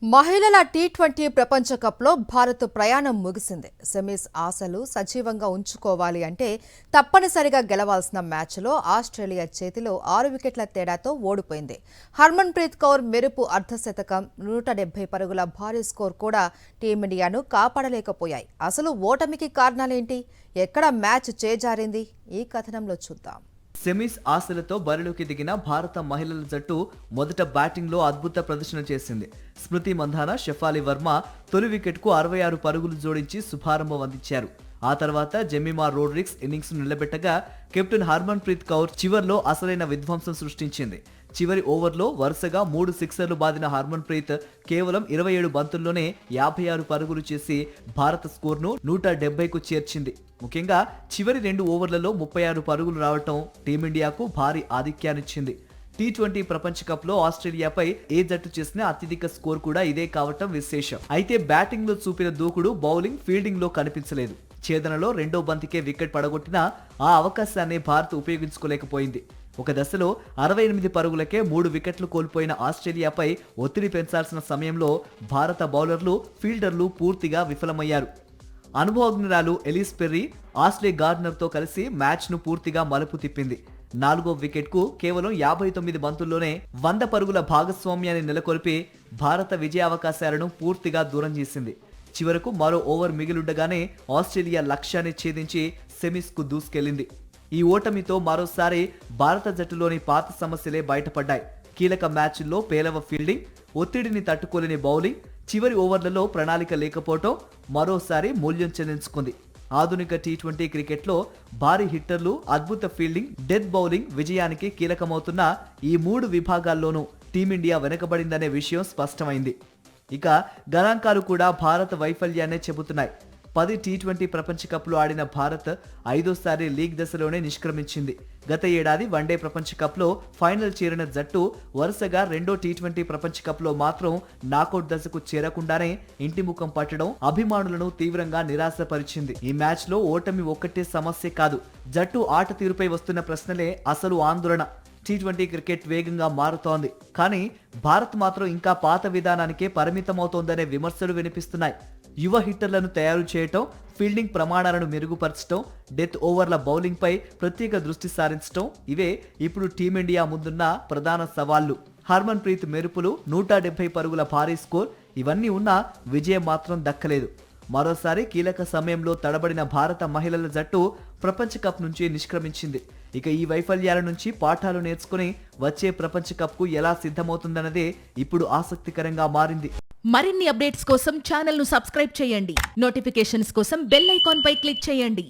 మహిళల టీ20 ప్రపంచ కప్లో భారత్ ప్రయాణం ముగిసింది. సెమీస్ ఆశలు సజీవంగా ఉంచుకోవాలి అంటే తప్పనిసరిగా గెలవాల్సిన మ్యాచ్లో ఆస్ట్రేలియా చేతిలో 6 వికెట్ల తేడాతో ఓడిపోయింది. హర్మన్ప్రీత్ కౌర్ మెరుపు అర్ధశతకం, 170 పరుగుల భారీ స్కోర్ కూడా టీమిండియాను కాపాడలేకపోయాయి. అసలు ఓటమికి కారణాలేంటి? ఎక్కడ మ్యాచ్ చేజారింది? ఈ కథనంలో చూద్దాం. సెమీస్ ఆశలతో బరిలోకి దిగిన భారత మహిళల జట్టు మొదట బ్యాటింగ్లో అద్భుత ప్రదర్శన చేసింది. స్మృతి మంధాన, షెఫాలి వర్మ తొలి వికెట్కు 66 పరుగులు జోడించి శుభారంభం అందించారు. ఆ తర్వాత జెమిమా రోడ్రిగ్స్ ఇన్నింగ్స్ నిలబెట్టగా కెప్టెన్ హర్మన్ప్రీత్ కౌర్ చివర్లో అసలైన విధ్వంసం సృష్టించింది. చివరి ఓవర్లో వరుసగా 3 సిక్సర్లు బాదిన హర్మన్ప్రీత్ కేవలం 27 బంతుల్లోనే 56 పరుగులు చేసి భారత స్కోర్ను 170కు చేర్చింది. ముఖ్యంగా చివరి 2 ఓవర్లలో 36 పరుగులు రావటం టీమిండియాకు భారీ ఆధిక్యాన్నిచ్చింది. టీ20 ప్రపంచ కప్లో ఆస్ట్రేలియాపై ఏ జట్టు చేసిన అత్యధిక స్కోర్ కూడా ఇదే కావటం విశేషం. అయితే బ్యాటింగ్లో చూపిన దూకుడు బౌలింగ్, ఫీల్డింగ్లో కనిపించలేదు. ఛేదనలో రెండో బంతికే వికెట్ పడగొట్టినా ఆ అవకాశాన్ని భారత్ ఉపయోగించుకోలేకపోయింది. ఒక దశలో 68 పరుగులకే 3 వికెట్లు కోల్పోయిన ఆస్ట్రేలియాపై ఒత్తిడి పెంచాల్సిన సమయంలో భారత బౌలర్లు, ఫీల్డర్లు పూర్తిగా విఫలమయ్యారు. అనుభవజ్ఞురాలు ఎలిస్ పెర్రీ, ఆస్లే గార్డ్నర్తో కలిసి మ్యాచ్ను పూర్తిగా మలుపు తిప్పింది. 4వ వికెట్కు కేవలం 59 బంతుల్లోనే 100 పరుగుల భాగస్వామ్యాన్ని నెలకొల్పి భారత విజయావకాశాలను పూర్తిగా దూరం చేసింది. చివరకు మరో ఓవర్ మిగిలుండగానే ఆస్ట్రేలియా లక్ష్యాన్ని ఛేదించి సెమీస్కు దూసుకెళ్లింది. ఈ ఓటమితో మరోసారి భారత జట్టులోని పాత సమస్యలే బయటపడ్డాయి. కీలక మ్యాచ్ల్లో పేలవ ఫీల్డింగ్, ఒత్తిడిని తట్టుకోలేని బౌలింగ్, చివరి ఓవర్లలో ప్రణాళిక లేకపోవటం మరోసారి మూల్యం చెల్లించుకుంది. ఆధునిక టీ20 క్రికెట్లో భారీ హిట్టర్లు, అద్భుత ఫీల్డింగ్, డెత్ బౌలింగ్ విజయానికి కీలకమవుతున్న ఈ 3 విభాగాల్లోనూ టీమిండియా వెనుకబడిందనే విషయం స్పష్టమైంది. ఇక గణాంకాలు కూడా భారత వైఫల్యాన్నే చెబుతున్నాయి. 10 టీ20 ప్రపంచ కప్లో ఆడిన భారత్ 5వ లీగ్ దశలోనే నిష్క్రమించింది. గత ఏడాది వన్డే ప్రపంచ కప్లో ఫైనల్ చేరిన జట్టు వరుసగా రెండో టీ20 ప్రపంచ కప్లో మాత్రం నాకౌట్ దశకు చేరకుండానే ఇంటి ముఖం పట్టడం అభిమానులను తీవ్రంగా నిరాశపరిచింది. ఈ మ్యాచ్లో ఓటమి ఒక్కటే సమస్య కాదు, జట్టు ఆట తీరుపై వస్తున్న ప్రశ్నలే అసలు ఆందోళన. టీ20 క్రికెట్ వేగంగా మారుతోంది, కానీ భారత్ మాత్రం ఇంకా పాత విధానానికే పరిమితమవుతోందనే విమర్శలు వినిపిస్తున్నాయి. యువ హిట్టర్లను తయారు చేయటం, ఫీల్డింగ్ ప్రమాణాలను మెరుగుపరచడం, డెత్ ఓవర్ల బౌలింగ్పై ప్రత్యేక దృష్టి సారించడం ఇవే ఇప్పుడు టీమిండియా ముందున్న ప్రధాన సవాళ్లు. హర్మన్ప్రీత్ మెరుపులు, 170 పరుగుల భారీ స్కోర్ ఇవన్నీ ఉన్నా విజయం మాత్రం దక్కలేదు. మరోసారి కీలక సమయంలో తడబడిన భారత మహిళల జట్టు ప్రపంచ కప్ నుంచి నిష్క్రమించింది. ఇక ఈ వైఫల్యాల నుంచి పాఠాలు నేర్చుకుని వచ్చే ప్రపంచ కప్కు ఎలా సిద్ధమవుతుందన్నదే ఇప్పుడు ఆసక్తికరంగా మారింది. మరిన్ని అప్డేట్స్ కోసం ఛానల్ను సబ్స్క్రైబ్ చేయండి. నోటిఫికేషన్స్ కోసం బెల్ ఐకాన్ పై క్లిక్ చేయండి.